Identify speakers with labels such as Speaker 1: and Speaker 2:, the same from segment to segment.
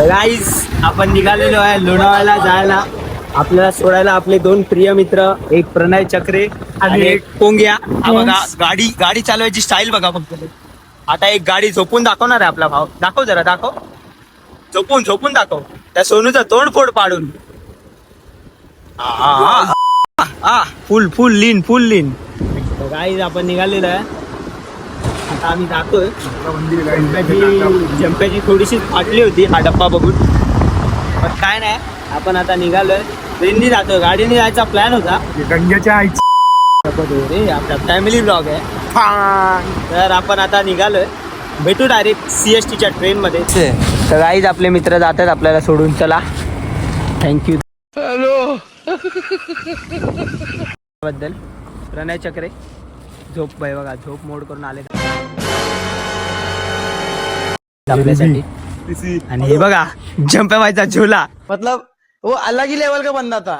Speaker 1: Guys आपण निघालेलो आहे लोणावळ्याला जायला. आपल्याला सोडायला आपले दोन प्रिय मित्र, एक प्रणय चक्रे आणि एक पोंग्या. हा बघा गाडी चालवायची स्टाईल बघा फक्त. आता एक गाडी झोपून दाखवणार आहे आपला भाव. दाखव जरा, दाखव. झोपून दाखव. त्या सोनूचं तोंड फोड पाडून. फुल लीन. गाईज आपण निघालेलो आहे. आता आम्ही जातोय. जंप्याची थोडीशी फाटली होती हा डब्बा बघून, पण काय नाही. आपण आता निघालोय. ट्रेननी जातोय, गाडीने जायचा प्लॅन होता.
Speaker 2: गंग्याच्या आईची
Speaker 1: आपला फॅमिली ब्लॉग आहे. तर आपण आता निघालोय. भेटू डायरेक्ट CSTच्या ट्रेन मध्ये. तर गाईज आपले मित्र जातात आपल्याला सोडून. चला, थँक्यू. हॅलो बद्दल प्रणय चक्रे झोप बाई बघा, झोप मोड करून आले आपल्यासाठी. आणि हे बघा जंप व्हायचा झोला, मतलब वो अलग ही लेवल का बंदा था.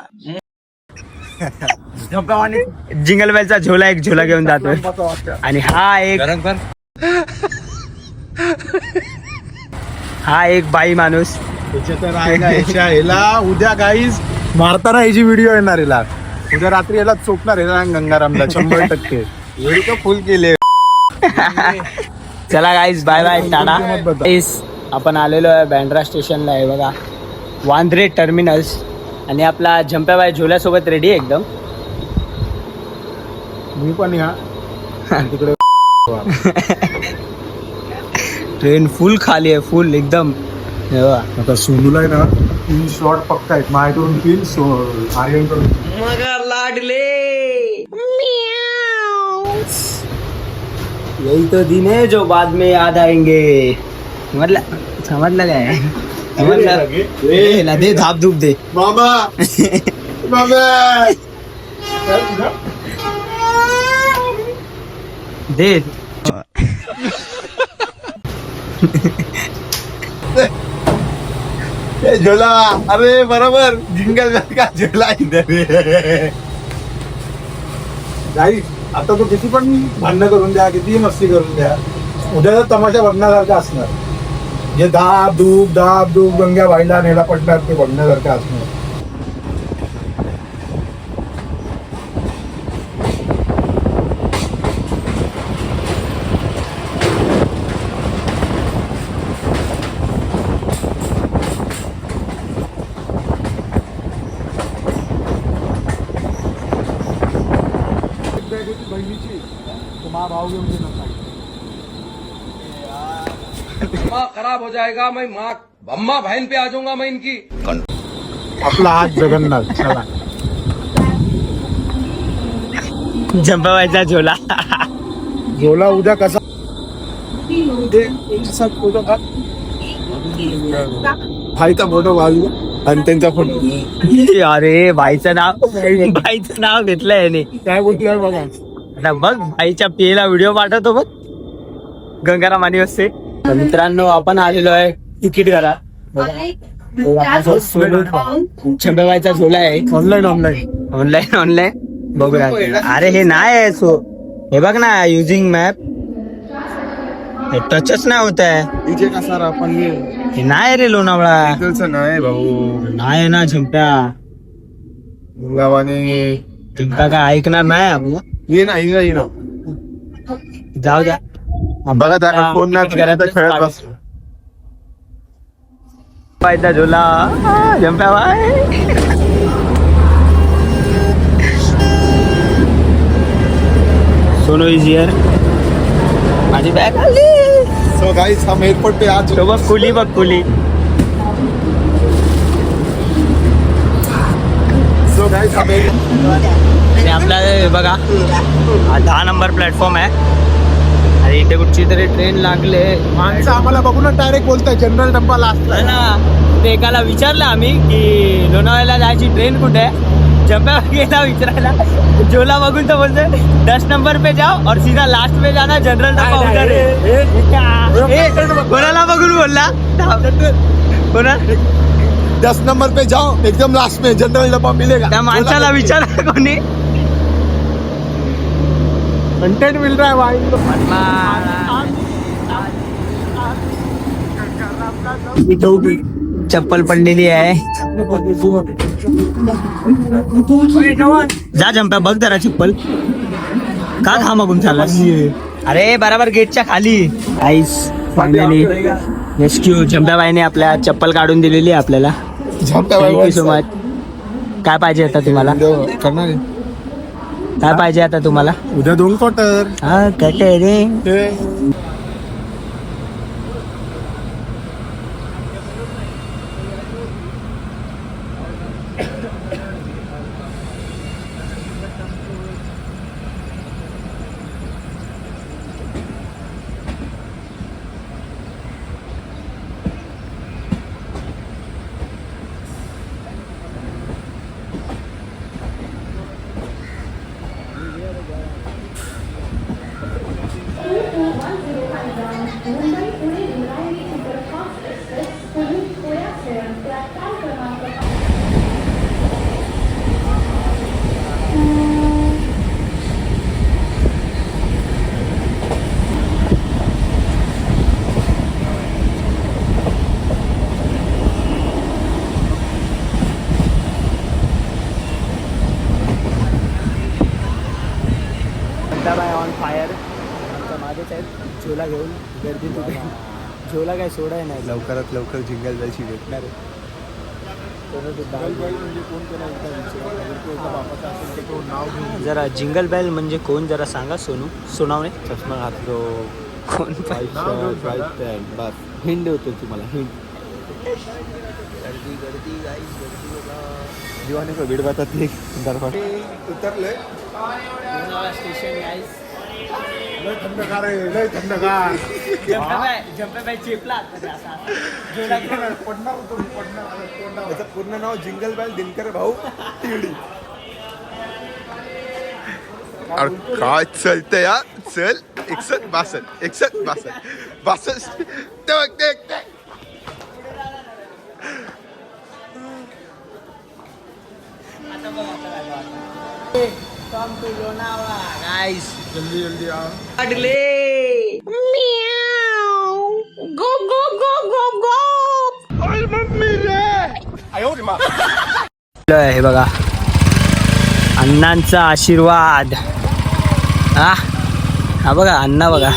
Speaker 1: जिंगल बेलचा झोला, एक झोला घेऊन जातोय. आणि हा एक बाई माणूस.
Speaker 2: उद्या गाईज मारताना याची व्हिडिओ येणार याला. उद्या रात्री याला चोपणार याला गंगारामला 100%. एवढी तर फुल केले.
Speaker 1: चला गाईज, बाय बाय, टाटा. आपण आलेलो आहे बँड्रा स्टेशनला आहे बघा, वांद्रे टर्मिनल्स. आणि आपला झंप्याबाई झोल्यासोबत रेडी एकदम.
Speaker 2: मी पण या तिकडे.
Speaker 1: ट्रेन फुल खाली आहे, फुल एकदम.
Speaker 2: आता सोनूला आहे ना 3 शॉट पक्का आहेत. माझ्याकडून 3, आर्यनकडून.
Speaker 1: मगर लाडले यही तो दिन है जो बाद में याद आएंगे. समजला काय? समजला. दे धाप धूप दे
Speaker 2: मामा.
Speaker 1: दे.
Speaker 2: झोला, अरे बरोबर जिंगल का झोला नाही. आता तो किती पण भांडणं करून द्या, किती मस्ती करून द्या, उद्याचा तमाशा बघण्यासारखा असणार. जे दाब धूप गंग्या व्हायला नेला पडणार ते बघण्यासारखं असणार. बहिणीची भाव घेऊन
Speaker 3: माँ खराब हो जाएगा, मैं माँ अम्मा बहन पे आ जाऊंगा मैं इनकी.
Speaker 2: आपला हात जगन्नाथ. चला
Speaker 1: झंपाबाईचा झोला.
Speaker 2: झोला उद्या कसा भाईचा फोटो घालू आणि त्यांचा फोटो.
Speaker 1: अरे भाईचं नाव घेतलंय याने.
Speaker 2: काय बोलतोय बघा.
Speaker 1: आता बघ, भाईच्या पेला व्हिडिओ पाठवतो बघ, गंगाराम आणि वस्ते. तर मित्रांनो, आपण आलेलो आहे तिकीट घरा. छंबेबाईचा झोला आहे. ऑनलाईन बघूया. अरे हे नाही आहे. हे बघ ना, युजिंग मॅप. हे टचच नाही होत आहे.
Speaker 2: डीजे कसा आपण
Speaker 1: हे नाही रे लोणावळा.
Speaker 2: नाही भाऊ,
Speaker 1: नाही ना झंप्या.
Speaker 2: गावाने
Speaker 1: झंप्या काय ऐकणार नाही आपलं.
Speaker 2: ये ना
Speaker 1: जाऊ द्या.
Speaker 2: बघा त्या फोन ना खेळत बस.
Speaker 1: पायचा झोला झंप्या बाय. Sonu is here. माझी बॅग आली.
Speaker 2: सो गाइस, हम एयरपोर्ट पे आ चुके.
Speaker 1: बघ कुली.
Speaker 2: सो गाइस, हम
Speaker 1: आणि आपला बघा हा 10 नंबर प्लॅटफॉर्म आहे. आणि इथे कुठची तरी ट्रेन लागले.
Speaker 2: माणसं आम्हाला बघून डायरेक्ट बोलताय जनरल डब्बा लास्ट
Speaker 1: ना. ते एकाला विचारलं आम्ही की लोणावळ्याला जायची ट्रेन कुठे आहे. जंप्या गेला विचारायला. झोला बघून तो बोलतोय 10 नंबर पे जाओ और सीधा लास्ट में जाना, जनरल डब्बा उधर है. कोणाला बघून बोलला? कोणा?
Speaker 2: 10 नंबर पे जाओ, एकदम लास्ट में जनरल डब्बा मिलेगा.
Speaker 1: त्या माणसाला विचारा कोणी.
Speaker 2: कंटेंट मिल रहा है भाई.
Speaker 1: चप्पल पडलेली आहे. जा जंप्या बघ जरा चप्पल का घामागून चाललास. अरे बराबर गेटच्या खाली. आईस फायनली रेस्क्यू जंप्याबाईने आपल्या चप्पल काढून दिलेली आहे आपल्याला. Thank you so much. काय पाहिजे आता तुम्हाला, काय पाहिजे आता तुम्हाला.
Speaker 2: उद्या 2 क्वार्टर.
Speaker 1: हा काय रे. ऑन फायर आमच्या मागेच आहेत. झोला घेऊन गर्दी तुझे झोला काय सोडाय नाही.
Speaker 2: लवकरात लवकर जिंगल जायची भेटणार आहे.
Speaker 1: जरा जिंगल बेल म्हणजे कोण जरा सांगा. सोनावणे
Speaker 2: चष्मा घातलो,
Speaker 1: कोण
Speaker 2: हिंड होतो तुम्हाला. हिंड
Speaker 1: गर्दी गर्दी गाईस गर्दी बघा.
Speaker 2: जीवाने का वेळ बातात उतरले
Speaker 1: स्टेशन गाईस.
Speaker 2: थंडगार आहे, लय थंडगार.
Speaker 1: जंप्याबाई चेपला
Speaker 2: पडणार होतो मी, पडणार. त्याचं पूर्ण नाव जिंगल बेल दिनकर भाऊ तिवडी.
Speaker 4: काय चलतंय या. चल 61 62 62
Speaker 1: कम टू लोणावळा गाईस.
Speaker 2: जल्दी जल्दी आ.
Speaker 1: अडले हे बघा अण्णांचा आशीर्वाद. हा बघा अण्णा बघा.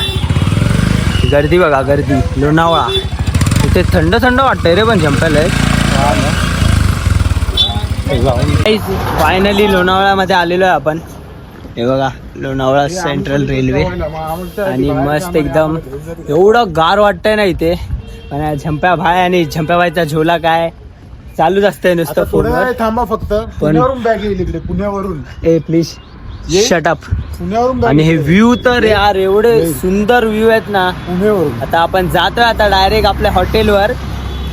Speaker 1: गर्दी बघा गर्दी. लोणावळा इथे थंड थंड वाटतंय रे पण जंपायला. फायनली लोणावळ्यामध्ये आलेलो आहे आपण. हे बघा लोणावळा सेंट्रल रेल्वे. आणि मस्त एकदम एवढं गार वाटतंय ना इथे. पण झंप्या भाई आणि झंप्याबाईचा झोला काय चालूच असतंय नुसतं फोनवर.
Speaker 2: थांबा फक्त. पुण्यावरून बॅग येईल इकडे, पुण्यावरून.
Speaker 1: ए प्लीज शटअप.
Speaker 2: पुण्यावरून
Speaker 1: आणि हे व्ह्यू तर यार एवढे सुंदर व्ह्यू आहेत ना.
Speaker 2: पुण्यावरून
Speaker 1: आता आपण जातोय आता डायरेक्ट आपल्या हॉटेलवर.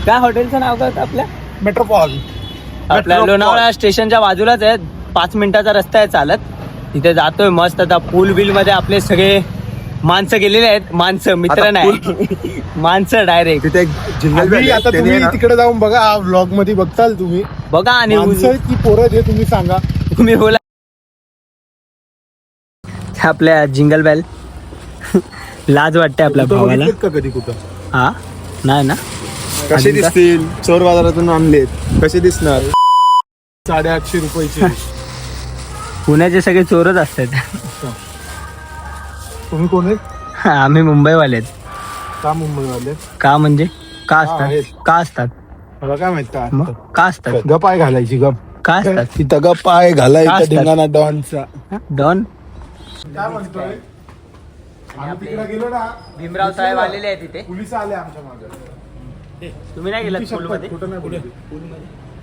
Speaker 1: काय हॉटेलचं नाव काय होतं आपल्या.
Speaker 2: मेट्रोपॉल.
Speaker 1: आपल्या लोणावळा स्टेशनच्या बाजूलाच आहे. 5 मिनिटाचा रस्ता आहे चालत. तिथे जातोय मस्त. आता पूल बिल मध्ये आपले सगळे माणसं गेलेले आहेत. माणसं मित्र नाही माणसं डायरेक्ट
Speaker 4: तिथे जिंगल बेल
Speaker 2: आता तुम्ही तिकडे जाऊन बघा, व्लॉग मध्ये बघताल तुम्ही.
Speaker 1: बघा. आणि
Speaker 2: माणसं की पोरं हे तुम्ही सांगा.
Speaker 1: तुम्ही बोला. आपल्या जिंगल बेल लाज वाटते आपल्या भावाला.
Speaker 2: का कधी कुठं
Speaker 1: हा नाही ना.
Speaker 4: कसे दिसतील. चोर बाजारातून आणलेत, कसे दिसणार.
Speaker 2: 850 रुपयाचे.
Speaker 1: पुण्याचे सगळे चोरच असतात.
Speaker 2: तुम्ही कोण आहेत.
Speaker 1: आम्ही मुंबईवाले आहेत.
Speaker 2: का मुंबईवाले.
Speaker 1: का म्हणजे का
Speaker 2: हा,
Speaker 1: असतात.
Speaker 2: आहेत.
Speaker 1: का असतात
Speaker 2: मला काय माहित का
Speaker 1: मग का असतात.
Speaker 2: गप पाय घालायची गप.
Speaker 1: का असतात.
Speaker 2: तिथं गप पाय
Speaker 1: का
Speaker 2: घालायचा
Speaker 1: असतात?
Speaker 2: धिंगाणा डॉनचा.
Speaker 1: डॉन.
Speaker 2: काय म्हणतोय. आम्ही तिकडे गेलो ना,
Speaker 1: भीमराव साहेब आलेले आहेत तिथे.
Speaker 2: पोलिस आले आमच्या मागे.
Speaker 1: तुम्ही नाही गेलात स्कूलमध्ये.
Speaker 2: कुठं नाही बोलले.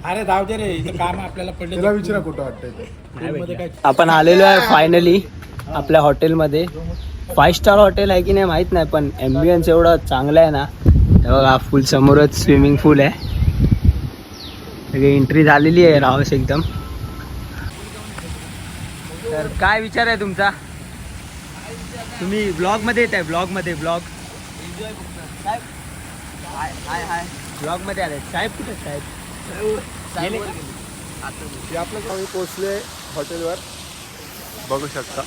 Speaker 5: अरे जाऊ दे रे, इथं काम आपल्याला पडले.
Speaker 2: त्याला विचारा कुठं वाटतंय.
Speaker 1: आपण आलेलो आहे फायनली आपल्या हॉटेलमध्ये. 5 स्टार हॉटेल आहे की नाही माहित नाही, पण ॲम्बियन्स एवढं चांगलं आहे ना. हे बघा फुल समोरच स्विमिंग पूल आहे. सगळी एंट्री झालेली आहे रावस एकदम. तर काय विचार आहे तुमचा. तुम्ही ब्लॉग मध्ये येत आहे. ब्लॉग मध्ये ब्लॉग हाय हाय ब्लॉग मध्ये आले. साहेब कुठे साहेब.
Speaker 4: आपलं गावी पोहोचले हॉटेलवर, बघू शकता.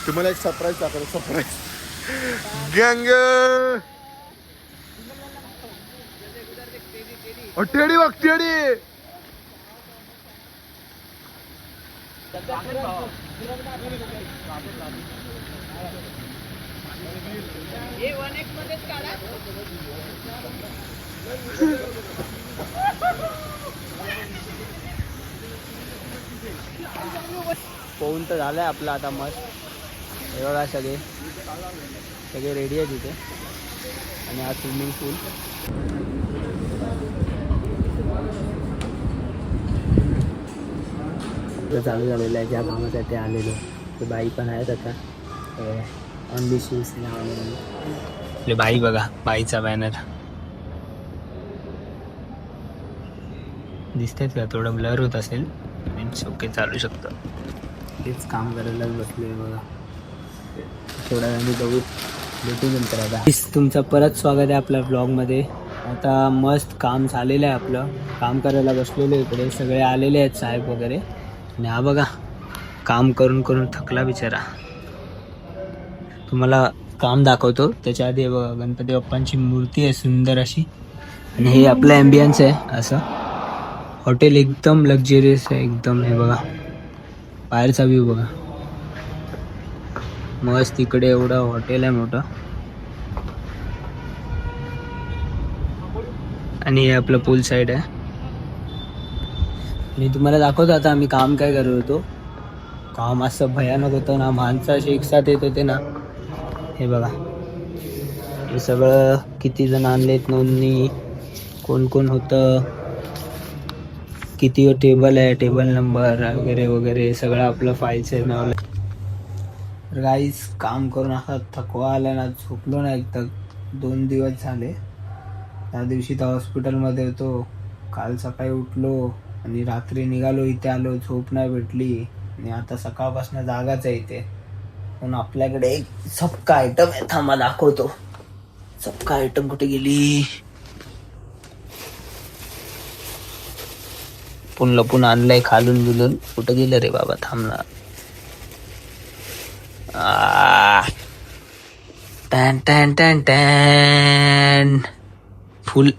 Speaker 4: तुम्हाला एक सरप्राईज दाखवतो. सरप्राईज गँग टेडी बघ टेडी.
Speaker 1: पोहून तर झालंय आपलं आता मस्त. हे बघा सगळे रेडी आहे तिथे. आणि हा स्विमिंग पूल चालू झालेलं आहे. ज्या कामासाठी आलेलो ते बाई पण आहेत आता. ऑनली शूज आपले बाई बघा, बाईचा बॅनर दिसतंय का? थोडं ब्लर होत असेल, ओके चालू शकतं. तेच काम करायला बसले बघा. थोड्या वेळाने बघू, भेटू नंतर. आता तुमचं परत स्वागत आहे आपल्या ब्लॉगमध्ये. आता मस्त काम झालेलं आहे आपलं. काम करायला बसलेलो इकडे, सगळे आलेले आहेत साहेब वगैरे. आणि हा बघा काम करून करून थकला बिचारा. तुम्हाला काम दाखवतो त्याच्या आधी. हे बघा गणपती बाप्पांची मूर्ती आहे सुंदर अशी. आणि हे आपलं ॲम्बियन्स आहे असं. हॉटेल एकदम लक्झरियस आहे एकदम. हे बघा बाहेरचा व्ह्यू बघा मस्त. इकडे एवढं हॉटेल आहे मोठं. आणि हे आपलं पूल साईड आहे. मी तुम्हाला दाखवतो आता आम्ही काम काय करत होतो. काम असं भयानक होतं ना, माणसं असे एक साथ येत होते ना. हे बघा हे सगळं किती जण आणलेत, नोंदणी कोण कोण होतं, किती टेबल आहे, टेबल नंबर वगैरे वगैरे सगळं आपलं फाईल्स आहे नाव. तर गाईस काम करून असा थकवा आला ना, झोपलो ना एकदा. 2 दिवस झाले. त्या दिवशी तर हॉस्पिटलमध्ये होतो. काल सकाळी उठलो आणि रात्री निघालो, इथे आलो, झोप नाही भेटली. आणि आता सकाळपासून जागाच आहे इथे. म्हणून आपल्याकडे एक सबका आयटम आहे, थांबा दाखवतो. सबका आयटम कुठे गेली? पुन लपून आणलंय खालून बिलून. कुठं गेलं रे बाबा, थांबणार. टॅन टॅन टॅन टॅन फुल.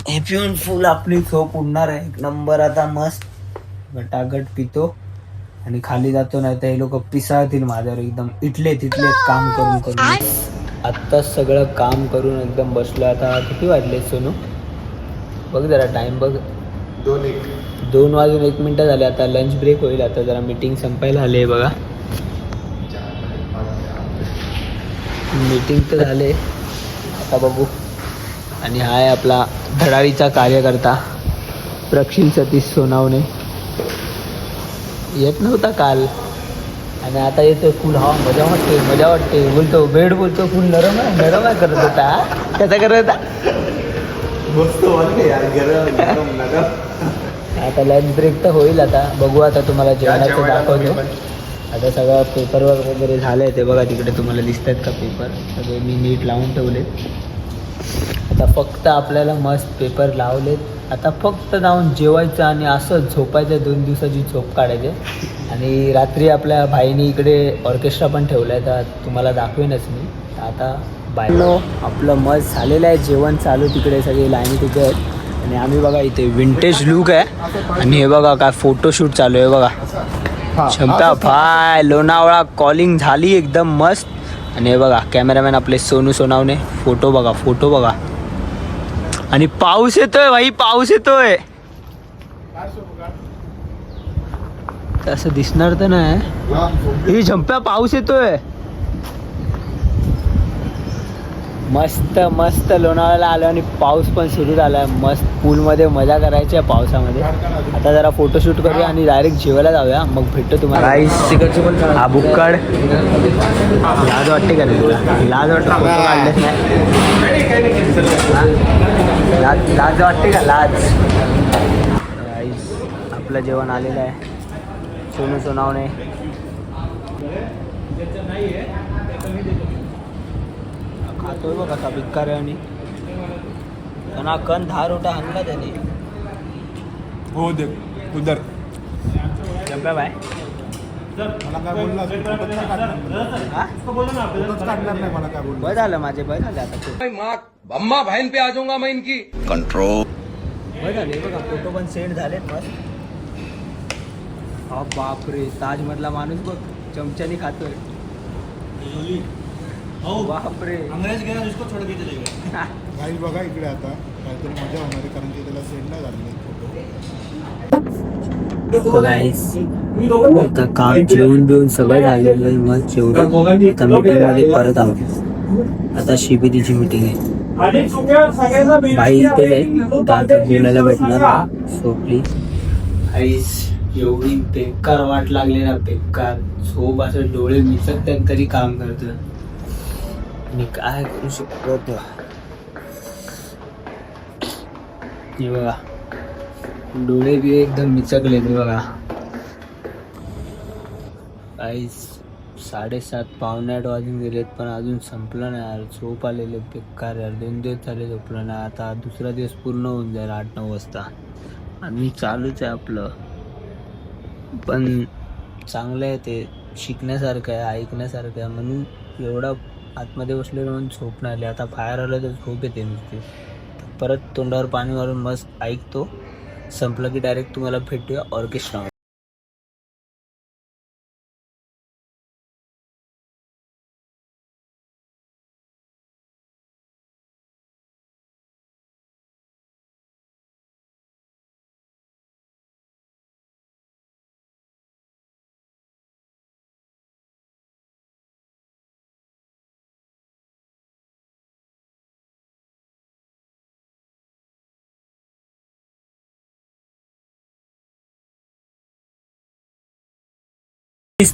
Speaker 1: हे पिऊन फुल आपली झोप उडणार आहे एक नंबर. आता मस्त गटागट पितो आणि खाली जातो. नाही तर हे लोक पिसाळतील माझ्यावर एकदम. इटले तिथले काम करून करून. आत्ताच सगळं काम करून एकदम बसलो. आता किती वाजले सोनू? बघ जरा टाइम बघ. 2 वाजून 1 मिनिटं झाले. आता लंच ब्रेक होईल. आता जरा मीटिंग संपायला आले बघा. मीटिंग तर झाले, आता बघू. आणि हा आहे आपला धडाडीचा कार्यकर्ता प्रक्षिल सतीश सोनावणे. येत नव्हता काल आणि आता येतो फुल. हा मजा वाटते, मजा वाटते. बोलतो बेड, बोलतो फुल नरम आहे, नरम आहे करत होता. कसा करत होता? आता लंच ब्रेक तर होईल. आता बघू. आता तुम्हाला जेवणाचं दाखवतो. आता सगळं पेपरवर्क वगैरे झालं आहे. ते बघा तिकडे तुम्हाला दिसत आहेत का पेपर सगळे मी नीट लावून ठेवलेत. आता फक्त आपल्याला मस्त पेपर लावलेत. आता फक्त जाऊन जेवायचं आणि असं झोपायचं. 2 दिवसाची झोप काढायची. आणि रात्री आपल्या भाईनी इकडे ऑर्केस्ट्रा पण ठेवला आहे, तर तुम्हाला दाखवेनच मी. आता बायनो आपलं मस्त झालेलं आहे. जेवण चालू तिकडे, सगळे लाईनी तिथे आहेत. आणि आम्ही बघा इथे विंटेज लुक आहे. आणि हे बघा काय फोटोशूट चालू आहे बघा. क्षमता भाय लोणावळा कॉलिंग झाली एकदम मस्त. आणि हे बघा कॅमेरामॅन आपले सोनू सोनावणे. फोटो बघा, फोटो बघा. आणि पाऊस येतोय भाई, पाऊस येतोय. असं दिसणार तर नाही. ही झंप्या पाऊस येतोय. मस्त मस्त लोणावळ्याला आलो आणि पाऊस पण सुरू झाला आहे. मस्त पूलमध्ये मजा करायची आहे पावसामध्ये. आता जरा फोटोशूट करूया आणि डायरेक्ट जेवायला जाऊया. मग भेटतो तुम्हाला. हा बुक काढ. लाज वाटते का तुला? लाज वाटतं फोटो काढलेच नाही. लाज वाटते का? लाज. आपलं जेवण आलेलं आहे. सोनू सोनावणे. खातोय बघा कसा भिक्कार आहे. आणि त्यांना कण 10 रोटा आणला त्याने.
Speaker 4: हो दे उधर.
Speaker 1: जंप्या बाय
Speaker 2: मला काय बोलला
Speaker 1: हा?
Speaker 2: काढणार नाही मला काय बोलला.
Speaker 1: बरं झालं माझे बरं झालं आता
Speaker 3: मैं माँ अम्मा बहन पे आ जाऊंगा मैं इनकी
Speaker 1: बरं झाले बघा फोटो पण सेंड झालेत मस्त. हा बापरे ताज मधला माणूस बघ चमच्यानी खातोय. बापरे
Speaker 2: गाईज बघा इकडे आता काहीतरी मजा होणार आहे कारण की त्याला सेंड नाही झालेले फोटो.
Speaker 1: आता काम जेवून बिवून सगळं झालेलं आहे. मग जेवढं आता मीटिंग मध्ये परत आहोत. आता शिबिरीची मीटिंग आहे. बाई इथे बोलायला भेटणार सोपली. आईस एवढी बेकार वाट लागली ना बेकार. झोप असं डोळे मिचकतात तरी काम करतं. मी काय करू शकतो हे बघा डोळे बी एकदम मिचकले ते बघा. काही 7:30 पावणे 8 वाजून गेलेत पण अजून संपलं नाही यार. झोप आलेले बेकार यार. 2 दिवस झाले झोपलं नाही. आता दुसरा दिवस पूर्ण होऊन जाईल 8-9 वाजता आणि चालूच आहे आपलं. पण चांगलं आहे ते शिकण्यासारखं आहे ऐकण्यासारखं आहे म्हणून एवढा आतमध्ये बसलेलं म्हणून झोप नाही आली. आता बाहेर आलं तर झोप येते नुसती. परत तोंडावर पाणी मारून मस्त ऐकतो. संपलं की डायरेक्ट तुम्हाला भेटूया ऑर्केस्ट्रा.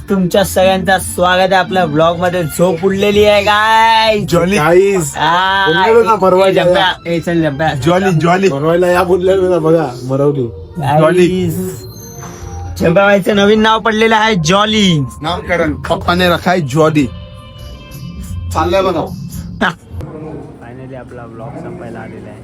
Speaker 1: तुमच्या सगळ्यांचं स्वागत आहे आपल्या ब्लॉग मध्ये. झोप उडलेली आहे काय
Speaker 4: जॉली बोललेलो ना परवा. जॉली जॉली
Speaker 2: बनवायला या बोललेलो ना बघा मरवली.
Speaker 1: झंपाबाईचं नवीन नाव पडलेलं आहे जॉली.
Speaker 4: नामकरण पप्पाने रखाय जॉली. चाललंय बघा.
Speaker 1: फायनली आपला ब्लॉग संपायला आलेला आहे.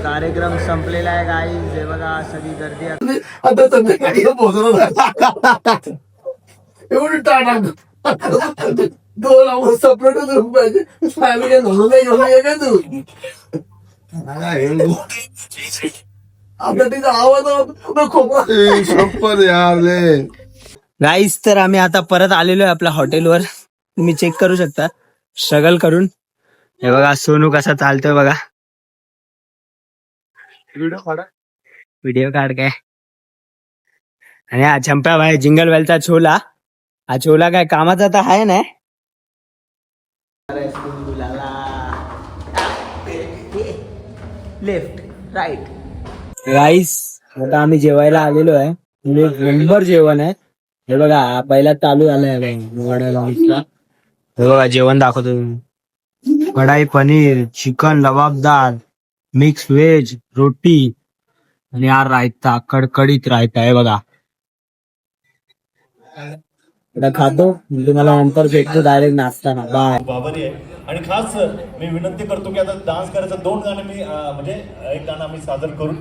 Speaker 1: कार्यक्रम संपलेला आहे गाईज. हे बघा सगळी गर्दी आहे.
Speaker 2: आता संध्याकाळी पोहोचलो एवढी टाटा 2 आवाज सपरेट पाहिजे. फॅमिली काय तू आता तिचा आवाज खूप यार रे.
Speaker 1: गाईज तर आम्ही आता परत आलेलो आहे आपल्या हॉटेलवर. तुम्ही चेक करू शकता स्ट्रगल करून. हे बघा सोनू कसा चालतोय बघा. व्हिडिओ काढ काय. आणि हा झंप्या भाई जिंगल बेलचा छोला. हा छोला काय कामाचा तर आहे ना. Left right rice. आता आम्ही जेवायला आलेलो आहे. नंबर जेवण आहे. हे बघा पहिला चालू झालाय. हे बघा जेवण दाखवतो. कढाई पनीर, चिकन लबाबदार, मिक्स व्हेज, रोटी आणि हा रायता कडकडीत रायता आहे बघा. आता खातो तुम्हाला नंतर भेटतो डायरेक्ट नाचताना. बाय.
Speaker 6: बाबरी आहे. आणि खास मी विनंती करतो की आता डान्स करायचं 2 गाणं मी म्हणजे एक गाणं आम्ही सादर करून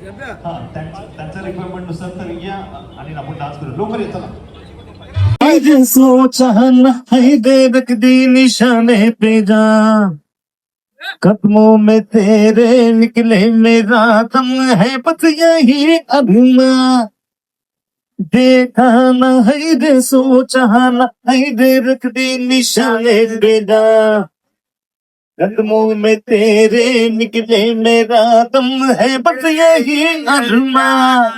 Speaker 6: त्यांच्या रिक्वायरमेंट नुसार तर या आणि आपण डान्स करू. लवकर ये चला.
Speaker 7: सोचा है दे रख दी निशाने पे जा कदमों में तेरे निकले मेरा दम है बस यही अभिमान देखा न है दे सोचा न है दे रख दी निशाने पे जा कदमों में तेरे निकले मेरा दम है बस यही अभिमान.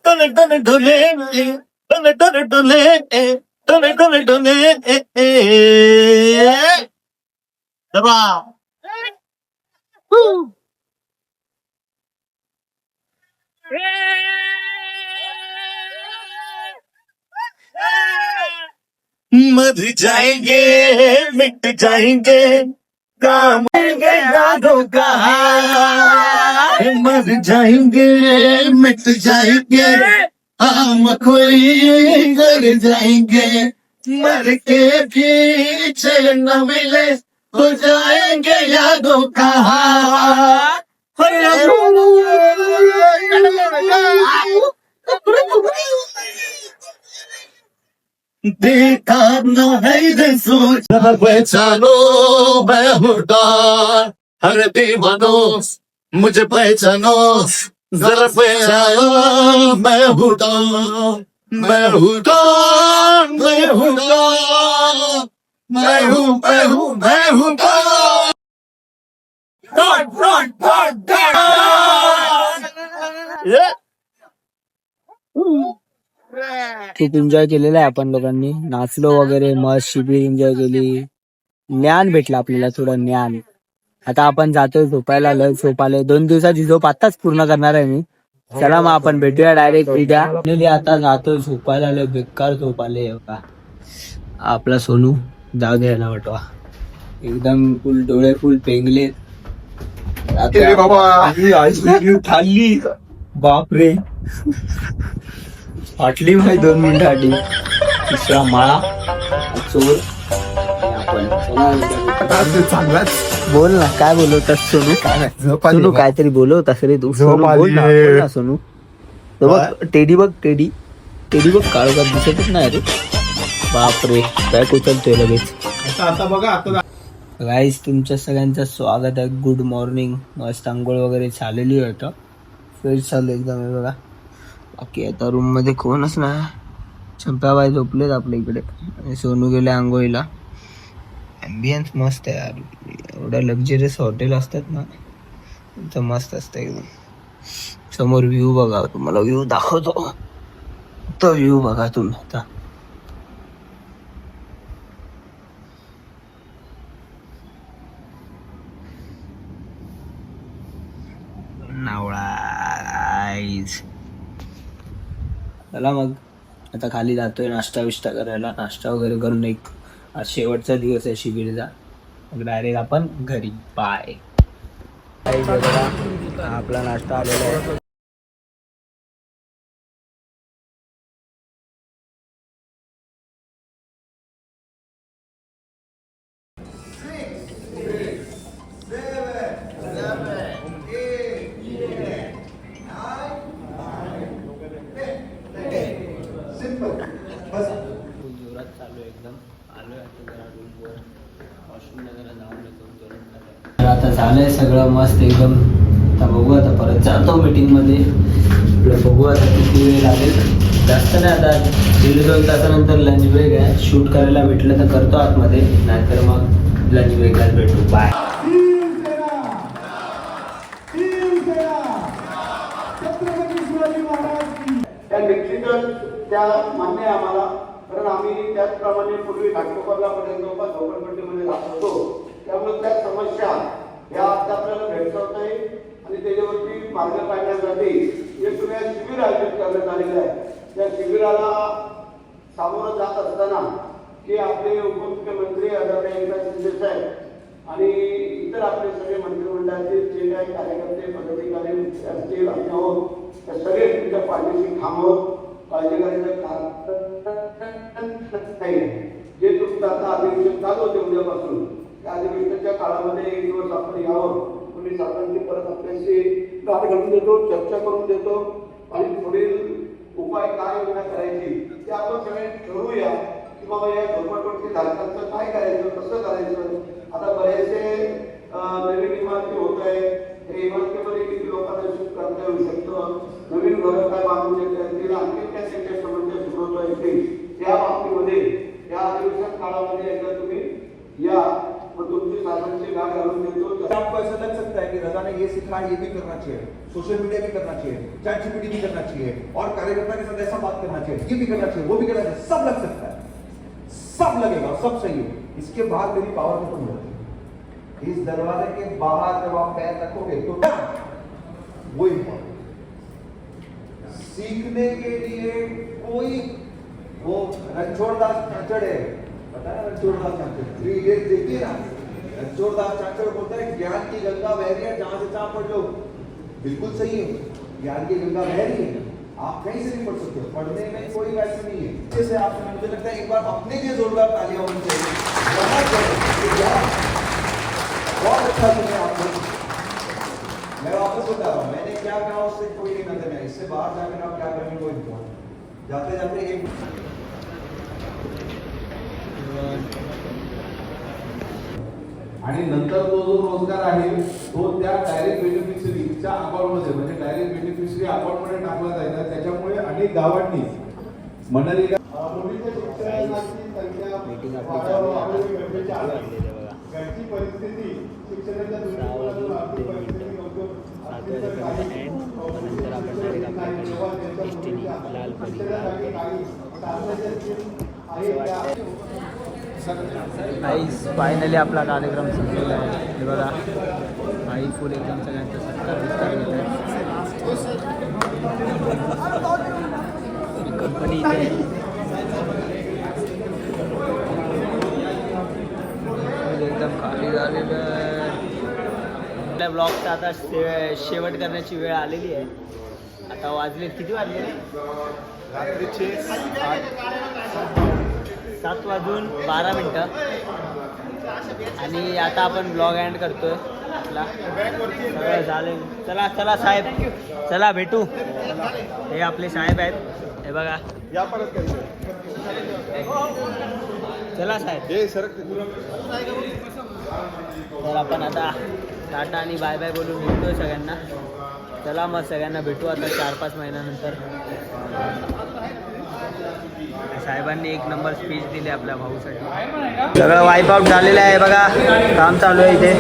Speaker 7: डोले डोले डोले डोले डोले डोले डोले डोले दबा. मर जाएंगे मिट जाएंगे काम यादों का मर जाएंगे मिट जाएंगे हम कोई कर जाएंगे मर के पीछे न मिले हो जाएंगे यादों का देखा न है रे सोच पहचानो मैं हूँ डॉन हर दीवानो मुझे पहचानो जरा पहचानो मैं हूँ डॉन मैं हूँ डॉन मैं हूँ डॉन मैं हूँ मैं हूँ मैं हूँ डॉन
Speaker 1: खूप एन्जॉय केलेला आहे आपण लोकांनी, नाचलो वगैरे, मस्त शिबिर एन्जॉय केली, ज्ञान भेटलं आपल्याला, थोडं ज्ञान. आता आपण जातोय झोपायला, लय झोप आले, 2 दिवसाची झोप आताच पूर्ण करणार आहे मी. चला मग आपण भेटूया डायरेक्ट उद्या. आता जातोय झोपायला, लय बेकार झोप आले. आपला सोनू जाऊ द्यायला वाटवा, एकदम फुल डोळे फुल पेंगले
Speaker 2: बाबा
Speaker 1: खाल्ली, बापरे फाटली माही 2 मिनिटासाठी. तिसरा माळा चोर.
Speaker 2: चांगलाच
Speaker 1: बोल ना, काय बोलवतात सोनू? सोनू काहीतरी बोलवतास रे तू. सोनू बोल ना, बोल ना सोनू. तो बघ टेडी, बघ टेडी, टेडी बघ काळोखात दिसतच नाही रे. बापरे काय उचलतोय लगेच.
Speaker 2: आता बघा आता
Speaker 1: गाईस तुमच्या सगळ्यांचं स्वागत आहे. Good morning. मस्त आंघोळ वगैरे झालेली होतं, फ्रेश चालू एकदम. हे बघा, बाकी आता रूम मध्ये कोणच नाही. चंपाबाई झोपलेत आपल्या इकडे आणि सोनू गेले आंघोळीला. ॲम्बियन्स मस्त आहे यार, एवढ्या लक्झरियस हॉटेल असतात ना, तर मस्त असतं एकदम. समोर व्ह्यू बघा, तुम्हाला व्ह्यू दाखवतो. तो व्ह्यू बघा तुम्ही आता. चला मग आता खाली जातोय नाश्ता विष्टा करायला. नाश्ता वगैरे करून एक आज शेवटचा दिवस आहे शिबिरचा. मग डायरेक्ट आपण घरी. बाय. आपला नाश्ता आलेला आहे. जोरात चालू आहे एकदम. आलोय आता जरा रूमवर, वॉशरूमला जरा जाऊन येतो. तर आता झालंय सगळं मस्त एकदम. आता बघू, आता परत जातो मीटिंग मध्ये. बघू आता किती वेळ लागेल, जास्त नाही. आता 1-2 तासानंतर लंच ब्रेक आहे. शूट करायला भेटलं तर करतो आतमध्ये, नाहीतर मग लंच ब्रेकलाच भेटू. बाय.
Speaker 8: त्या मान्य आहे आम्हाला, कारण आम्ही त्याचप्रमाणे पूर्वी घाटकोपरला जवळपास झोपडपट्टीमध्ये राहत होतो. त्यामुळे त्या समस्या ह्या आता आपल्याला भेडसावत आहे आणि त्याच्यावरती मार्ग काढण्यासाठी एक शिबिर आयोजित करण्यात आलेलं आहे. त्या शिबिराला सामोरं जात असताना की आपले उपमुख्यमंत्री आदरणीय एकनाथ शिंदे साहेब आणि इतर आपले सगळे मंत्रिमंडळातील जे काही कार्यकर्ते पदाधिकारी असतील आहोत, त्या सगळे तुमच्या पाठीशी थांबवत काळजी करायचं नाही. जे तुमचं आता अधिवेशन चालू होते उद्यापासून, त्या अधिवेशनाच्या काळामध्ये एक दिवस आपण यावं. पोलीस आपण परत आपल्याशी गाठ घालून देतो, चर्चा करून देतो आणि पुढील उपाय काय योजना करायची ते आपण सगळे ठरवूया की बाबा या झोपडपट्टी धारकांचं काय करायचं, कसं करायचं. आता बरेचसे नवीन इमारती होत आहे, त्या इमारतीमध्ये किती लोकांना शिफ्ट करता येऊ शकतं, नवीन घरं काय बांधून देता येतील, आणखी काय त्यांच्या समस्या सुरू येतील. त्या बाबतीमध्ये या अधिवेशन काळामध्ये एकदा तुम्ही या, मग तुमची साधनांची गाठ घालून देतो.
Speaker 2: आपको ऐसा लग सकता है कि रजा ने ये सिखाया, ये भी करना चाहिए, सोशल मीडिया भी करना चाहिए, चैट जीपीटी भी करना चाहिए, और कार्यकर्ता के साथ ऐसा बात करना चाहिए, ये भी करना चाहिए, वो भी करना चाहिए. सब लग सकता है, सब लगेगा, सब सही है. इसके बाद मेरी पावर खत्म हो जाती है. इस दरवाजे के बाहर जब आप पैर रखोगे तो क्या वो इम्पोर्टेंट. सीखने के लिए कोई वो रणछोड़दास चांचड़ है, पता है रणछोड़दास चांचड़, ये देखिए ना,
Speaker 8: जोरदार चाचड़ बोलता है ज्ञान की गंगा बह रही है, जहां से चाह पढ़ लो। बिल्कुल सही है, ज्ञान की गंगा बह रही है, आप कहीं से भी पढ़ सकते हो, पढ़ने में कोई वैसे नहीं है। जैसे आपने, मुझे लगता है एक बार अपने लिए जोरदार तालियां होनी चाहिए। बहुत अच्छा सुने आपने। मैं वापस बता रहा हूँ, मैंने क्या कहा उससे कोई नहीं नजर नहीं, इससे बाहर जाकर आप क्या करेंगे कोई नहीं। जाते जाते एक
Speaker 9: आणि नंतर तो जो रोजगार आहे तो त्या डायरेक्ट बेनिफिशरीच्या अकाउंटमध्ये म्हणजे डायरेक्ट बेनिफिशरी अकाउंटमध्ये टाकला जायचा. त्याच्यामुळे अनेक गावांनी मनरेगा मुलींच्या शिक्षणाची संख्या वाढवणं गरजेचे आहे. घरची परिस्थिती, शिक्षणाच्या दृष्टिकोनातून आर्थिक परिस्थिती
Speaker 1: फायनली आपला कार्यक्रम संपलेला आहे. हे बघा आई फुल एकदम सगळ्यांचा सत्कार विस्तार घेत आहे. कंपनी इथे आहे. एकदम खाली झालेलं आहे. आपल्या ब्लॉगचा आता शेवट करण्याची वेळ आलेली आहे. आता वाजले किती वाजले?
Speaker 4: रात्रीचे
Speaker 1: 7:12 आणि आता आपण ब्लॉग एंड करतोय आपला. सगळं झालं. चला चला साहेब, चला भेटू. हे आपले साहेब आहेत, हे बघा.
Speaker 4: या परत
Speaker 1: चला साहेब.
Speaker 4: हे सर
Speaker 1: तर आपण आता टाटा आणि बाय बाय बोलून भेटतोय सगळ्यांना. चला मग सगळ्यांना भेटू आता 4-5 महिन्यानंतर. साहेबांनी एक नंबर स्पीच दिली आपल्या भाऊसाठी. सगळं वाईप आउट झालेलं आहे बघा. काम चालू आहे इथे.